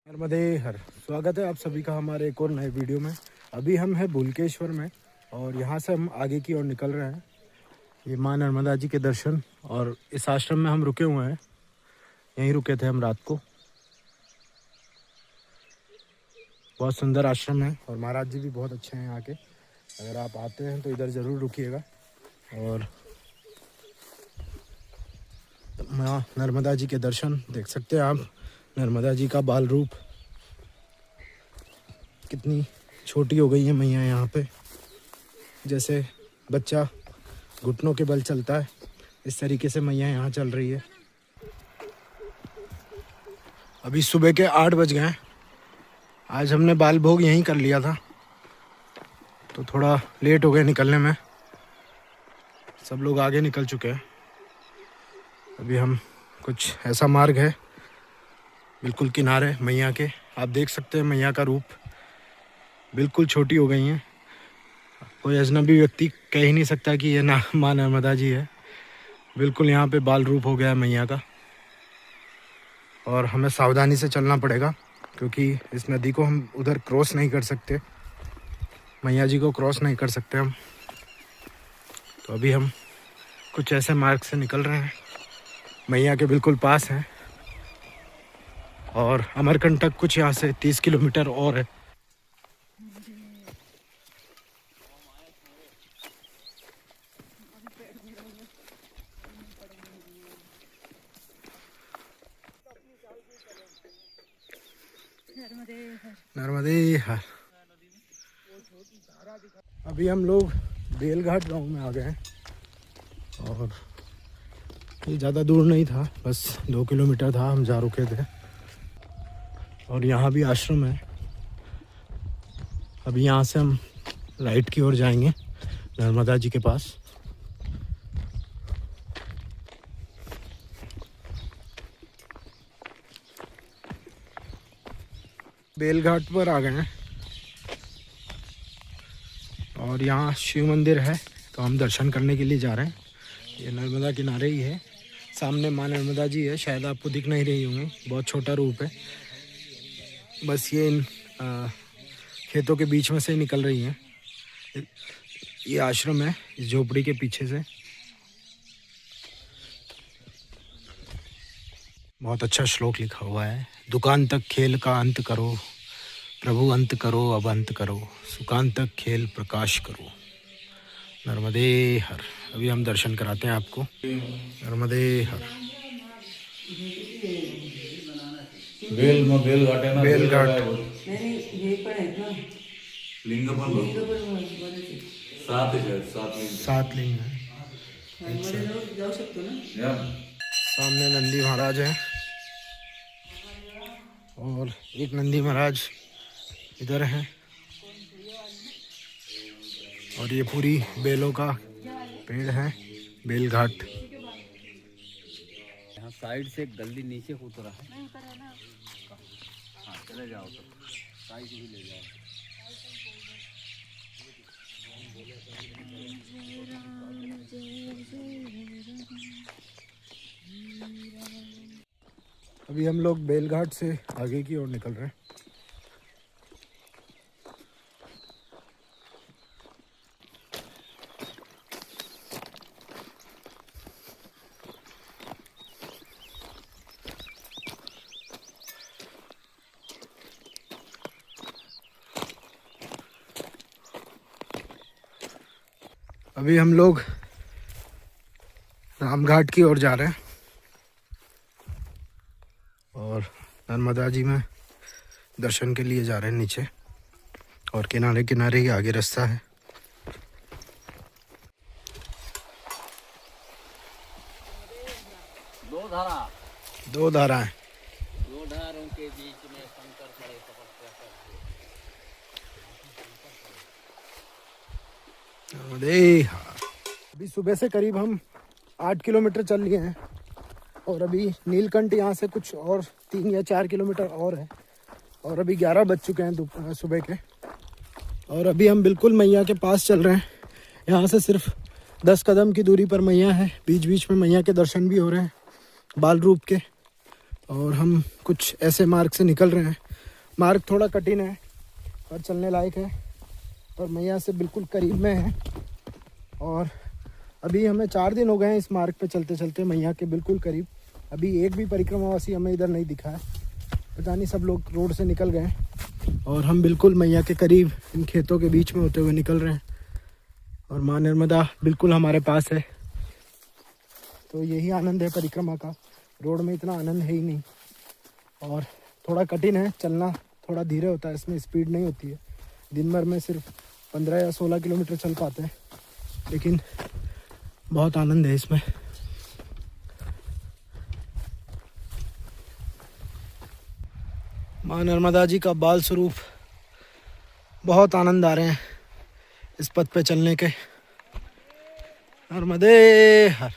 नर्मदे हर। स्वागत है आप सभी का हमारे एक और नए वीडियो में। अभी हम हैं भूलकेश्वर में और यहाँ से हम आगे की ओर निकल रहे हैं। ये माँ नर्मदा जी के दर्शन, और इस आश्रम में हम रुके हुए हैं। यहीं रुके थे हम रात को। बहुत सुंदर आश्रम है और महाराज जी भी बहुत अच्छे हैं यहाँ के। अगर आप आते हैं तो इधर ज़रूर रुकिएगा। और माँ नर्मदा जी के दर्शन देख सकते हैं आप। नर्मदा जी का बाल रूप, कितनी छोटी हो गई है मैया यहाँ पे। जैसे बच्चा घुटनों के बल चलता है, इस तरीके से मैया यहाँ चल रही है। अभी सुबह के 8 बज गए हैं। आज हमने बाल भोग यहीं कर लिया था, तो थोड़ा लेट हो गए निकलने में। सब लोग आगे निकल चुके हैं। अभी हम कुछ ऐसा मार्ग है बिल्कुल किनारे मैया के। आप देख सकते हैं मैया का रूप, बिल्कुल छोटी हो गई हैं। कोई अजनबी व्यक्ति कह ही नहीं सकता कि ये ना माँ नर्मदा जी है। बिल्कुल यहाँ पे बाल रूप हो गया है मैया का। और हमें सावधानी से चलना पड़ेगा क्योंकि इस नदी को हम उधर क्रॉस नहीं कर सकते, मैया जी को क्रॉस नहीं कर सकते हम। तो अभी हम कुछ ऐसे मार्ग से निकल रहे हैं, मैया के बिल्कुल पास हैं। और अमरकंटक कुछ यहाँ से 30 किलोमीटर और है। नर्मदे हर। अभी हम लोग बेलघाट गांव में आ गए हैं और ये ज़्यादा दूर नहीं था, बस 2 किलोमीटर था। हम जा रुके थे और यहाँ भी आश्रम है। अभी यहाँ से हम राइट की ओर जाएंगे नर्मदा जी के पास। बेलघाट पर आ गए हैं और यहाँ शिव मंदिर है, तो हम दर्शन करने के लिए जा रहे हैं। ये नर्मदा किनारे ही है, सामने माँ नर्मदा जी है। शायद आपको दिख नहीं रही होंगी, बहुत छोटा रूप है। बस ये इन खेतों के बीच में से ही निकल रही हैं। ये आश्रम है इस झोपड़ी के पीछे से। बहुत अच्छा श्लोक लिखा हुआ है। दुकान तक खेल का अंत करो, प्रभु अंत करो अब अंत करो, सुकान तक खेल प्रकाश करो। नर्मदे हर। अभी हम दर्शन कराते हैं आपको। नर्मदे हर। बेलघाट है ना, बेलघाट लिंग पर सात लिंग लिंग है। जाऊ शकतो ना। सामने नंदी महाराज हैं और एक नंदी महाराज इधर हैं। और ये पूरी बेलों का पेड़ है, बेलघाट। यहाँ साइड से एक गली नीचे उतरा है। हाँ चले जाओ तो साइड भी ले जाओ। अभी हम लोग बेलघाट से आगे की ओर निकल रहे हैं। अभी हम लोग रामघाट की ओर जा रहे हैं और नर्मदा जी में दर्शन के लिए जा रहे हैं नीचे। और किनारे किनारे ही आगे रास्ता है। दो धाराएं, दो धाराएं के बीच में शंकर खड़े तपस्या करते। अभी सुबह से करीब हम 8 किलोमीटर चल लिए हैं और अभी नीलकंठ यहाँ से कुछ और 3 या 4 किलोमीटर और है। और अभी 11 बज चुके हैं सुबह के। और अभी हम बिल्कुल मैया के पास चल रहे हैं। यहाँ से सिर्फ 10 कदम की दूरी पर मैया है। बीच बीच में मैया के दर्शन भी हो रहे हैं बाल रूप के। और हम कुछ ऐसे मार्ग से निकल रहे हैं मार्ग थोड़ा कठिन है पर चलने लायक है और मैया से बिल्कुल करीब में है। और अभी हमें 4 दिन हो गए हैं इस मार्ग पे चलते चलते मैया के बिल्कुल करीब। अभी एक भी परिक्रमावासी हमें इधर नहीं दिखा है, पता नहीं सब लोग रोड से निकल गए हैं और हम बिल्कुल मैया के करीब इन खेतों के बीच में होते हुए निकल रहे हैं और माँ नर्मदा बिल्कुल हमारे पास है। तो यही आनंद है परिक्रमा का। रोड में इतना आनंद है ही नहीं और थोड़ा कठिन है चलना, थोड़ा धीरे होता है, इसमें स्पीड नहीं होती है। दिन भर में सिर्फ 15 या 16 किलोमीटर चल पाते हैं, लेकिन बहुत आनंद है इसमें। माँ नर्मदा जी का बाल स्वरूप, बहुत आनंद आ रहे हैं इस पथ पे चलने के। नर्मदे हर।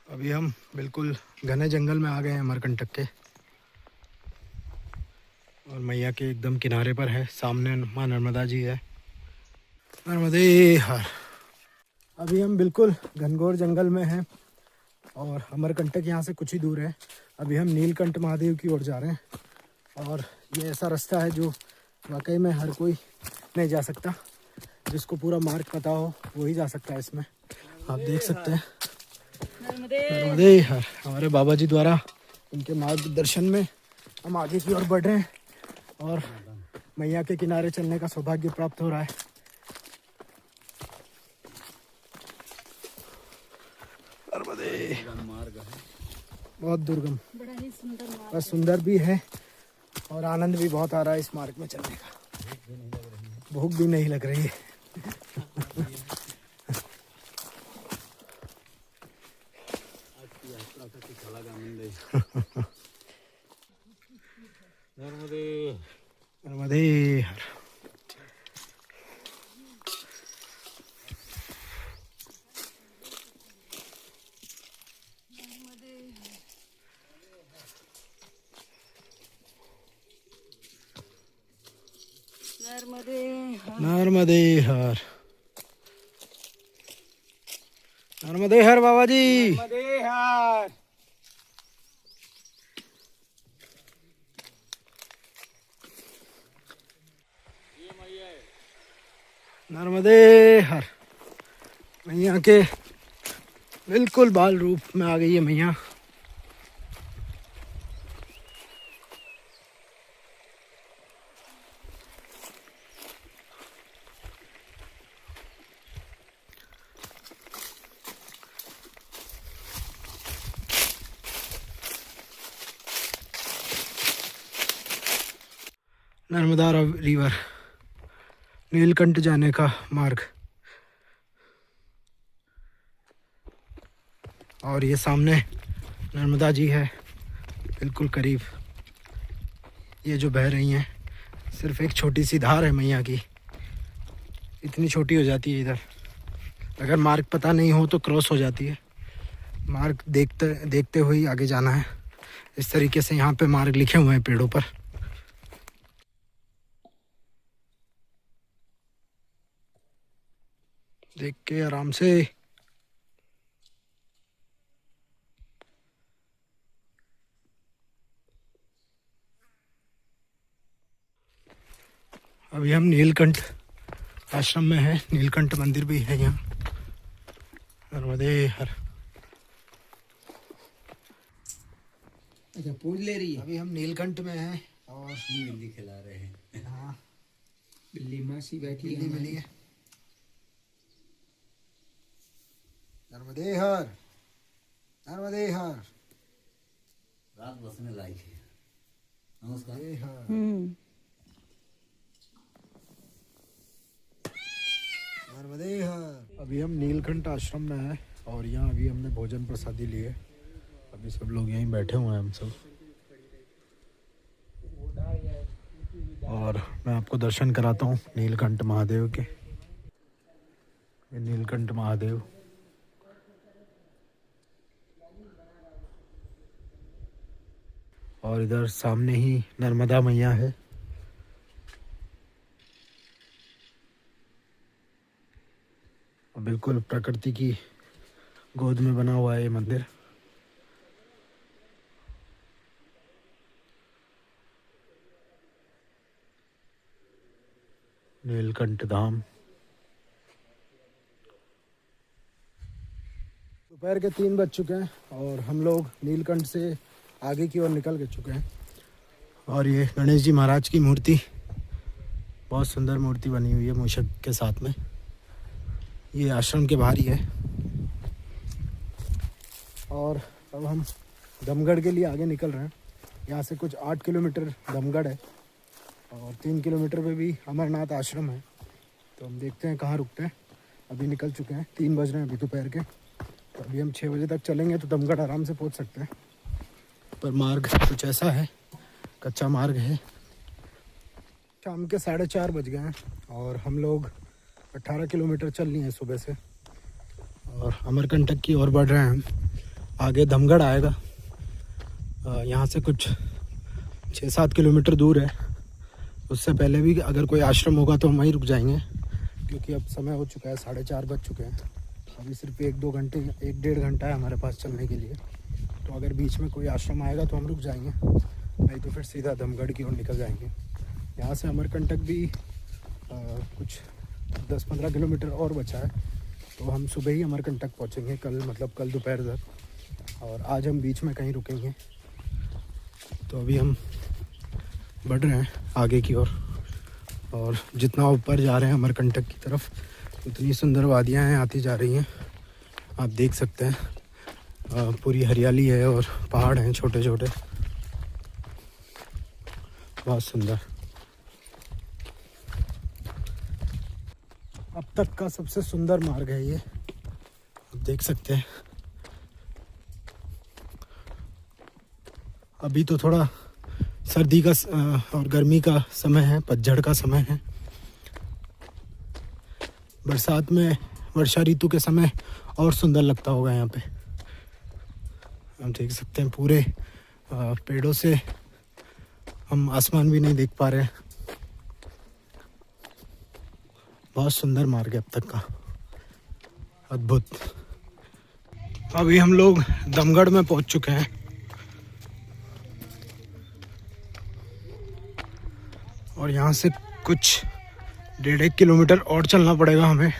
अभी हम बिल्कुल घने जंगल में आ गए हैं अमरकंटक के और मैया के एकदम किनारे पर है। सामने माँ नर्मदा जी है। नर्मदे हर। अभी हम बिल्कुल घनघोर जंगल में हैं और अमरकंटक यहाँ से कुछ ही दूर है। अभी हम नीलकंठ महादेव की ओर जा रहे हैं और ये ऐसा रास्ता है जो वाकई में हर कोई नहीं जा सकता। जिसको पूरा मार्ग पता हो वही जा सकता है इसमें। आप देख सकते हैं नर्मदे हर। हमारे बाबा जी द्वारा उनके मार्गदर्शन में हम आगे की ओर बढ़ रहे हैं और मैया के किनारे चलने का सौभाग्य प्राप्त हो रहा है। नर्मदे मार्ग है, बहुत दुर्गम, बड़ा ही सुंदर मार्ग पर सुंदर भी है और आनंद भी बहुत आ रहा है इस मार्ग में चलने का। भूख भी नहीं लग रही है। नर्मदे नर्मदे हर। नर्मदे नर्मदे हर। नर्मदे हर बाबा जी। नर्मदे हर। नर्मदे हर। मैया के बिल्कुल बाल रूप में आ गई है मैया। नर्मदा रिवर, नीलकंठ जाने का मार्ग। और ये सामने नर्मदा जी है बिल्कुल करीब। ये जो बह रही हैं, सिर्फ एक छोटी सी धार है मैया की, इतनी छोटी हो जाती है इधर। अगर मार्ग पता नहीं हो तो क्रॉस हो जाती है। मार्ग देखते देखते हुए आगे जाना है। इस तरीके से यहाँ पे मार्ग लिखे हुए हैं पेड़ों पर। देख के आराम से। अभी हम नीलकंठ आश्रम में हैं। नीलकंठ मंदिर भी है यहाँ। नर्मदे हर। अच्छा पूज ले रही है। अभी हम नीलकंठ में हैं और बिल्ली खिला रहे हैं। हाँ बिल्ली मासी बैठी बिल्ली है मिली है। नर्मदे हर। नर्मदे हर। रात बसने लायक है। नमस्कार। नर्मदे हर। नर्मदे हर। अभी हम नीलकंठ आश्रम में हैं और यहाँ अभी हमने भोजन प्रसादी लिए। अभी सब लोग यहीं बैठे हुए हैं हम सब। और मैं आपको दर्शन कराता हूँ नीलकंठ महादेव के। ये नीलकंठ महादेव और इधर सामने ही नर्मदा मैया है। और बिल्कुल प्रकृति की गोद में बना हुआ है ये मंदिर। नीलकंठ धाम। दोपहर के 3 बज चुके हैं और हम लोग नीलकंठ से आगे की ओर निकल चुके हैं। और ये गणेश जी महाराज की मूर्ति, बहुत सुंदर मूर्ति बनी हुई है मूषक के साथ में। ये आश्रम के बाहर ही है। और अब हम दमगढ़ के लिए आगे निकल रहे हैं। यहाँ से कुछ 8 किलोमीटर दमगढ़ है और 3 किलोमीटर पे भी अमरनाथ आश्रम है। तो हम देखते हैं कहाँ रुकते हैं। अभी निकल चुके हैं, 3 बज रहे हैं अभी दोपहर के। तो अभी हम 6 बजे तक चलेंगे तो दमगढ़ आराम से पहुँच सकते हैं। पर मार्ग कुछ ऐसा है, कच्चा मार्ग है। शाम के 4:30 बज गए हैं और हम लोग 18 किलोमीटर चल लिए हैं सुबह से और अमरकंटक की ओर बढ़ रहे हैं हम। आगे दमगढ़ आएगा, यहाँ से कुछ 6-7 किलोमीटर दूर है। उससे पहले भी अगर कोई आश्रम होगा तो हम वहीं रुक जाएंगे, क्योंकि अब समय हो चुका है, 4:30 बज चुके हैं। अभी सिर्फ 1-2 घंटे 1-1.5 घंटा है हमारे पास चलने के लिए। तो अगर बीच में कोई आश्रम आएगा तो हम रुक जाएंगे, नहीं तो फिर सीधा दमगढ़ की ओर निकल जाएंगे। यहाँ से अमरकंटक भी कुछ 10-15 किलोमीटर और बचा है। तो हम सुबह ही अमरकंटक पहुँचेंगे कल, मतलब कल दोपहर तक। और आज हम बीच में कहीं रुकेंगे। तो अभी हम बढ़ रहे हैं आगे की ओर और जितना ऊपर जा रहे हैं अमरकंटक की तरफ उतनी सुंदर वादियाँ हैं आती जा रही हैं। आप देख सकते हैं पूरी हरियाली है और पहाड़ हैं छोटे छोटे, बहुत सुंदर। अब तक का सबसे सुंदर मार्ग है ये, आप देख सकते हैं। अभी तो थोड़ा सर्दी का और गर्मी का समय है, पतझड़ का समय है। बरसात में, वर्षा ऋतु के समय और सुंदर लगता होगा यहाँ पे। आप देख सकते हैं पूरे पेड़ों से हम आसमान भी नहीं देख पा रहे हैं। बहुत सुंदर मार्ग है अब तक का, अद्भुत। अभी हम लोग दमगढ़ में पहुंच चुके हैं और यहाँ से कुछ 1.5 किलोमीटर और चलना पड़ेगा हमें,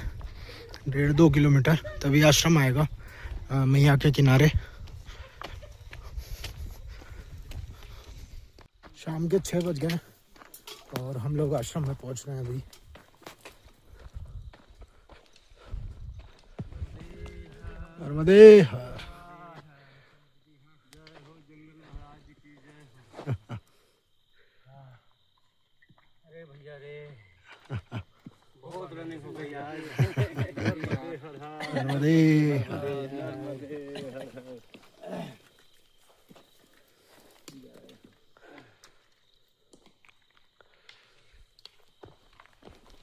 1.5-2 किलोमीटर, तभी आश्रम आएगा मैया के किनारे। शाम के 6 बज गए और हम लोग आश्रम में पहुँच रहे हैं अभी। नर्मदे हर। अरे भैया रे, बहुत रनिंग हो गई यार। नर्मदे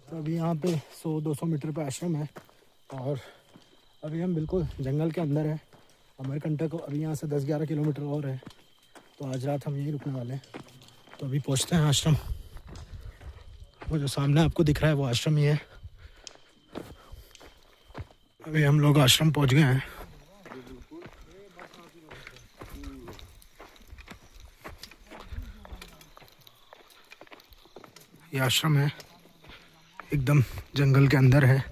तो अभी यहाँ पे 100-200 मीटर पे आश्रम है और अभी हम बिल्कुल जंगल के अंदर है। अमरकंटक अभी यहाँ से 10-11 किलोमीटर और है। तो आज रात हम यहीं रुकने वाले हैं। तो अभी पहुँचते हैं आश्रम। वो जो सामने आपको दिख रहा है वो आश्रम ही है। अभी हम लोग आश्रम पहुँच गए हैं। ये आश्रम है, एकदम जंगल के अंदर है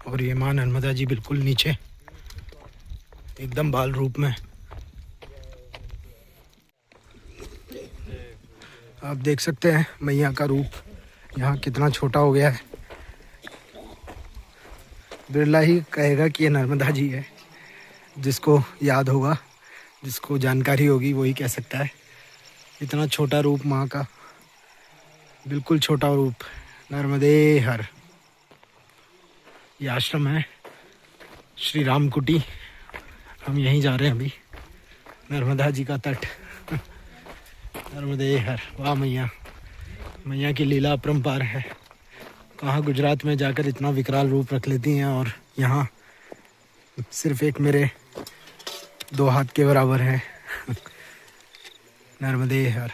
और ये माँ नर्मदा जी बिल्कुल नीचे, एकदम बाल रूप में। आप देख सकते हैं मैया का रूप यहाँ कितना छोटा हो गया है। बिरला ही कहेगा कि ये नर्मदा जी है। जिसको याद होगा, जिसको जानकारी होगी वही कह सकता है। इतना छोटा रूप माँ का, बिल्कुल छोटा रूप। नर्मदे हर। ये आश्रम है श्री राम कुटी। हम यहीं जा रहे हैं अभी, नर्मदा जी का तट। नर्मदे हर। वाह मैया, मैया की लीला अपरंपार है। कहाँ गुजरात में जाकर इतना विकराल रूप रख लेती हैं और यहाँ सिर्फ एक मेरे 2 हाथ के बराबर है। नर्मदे हर।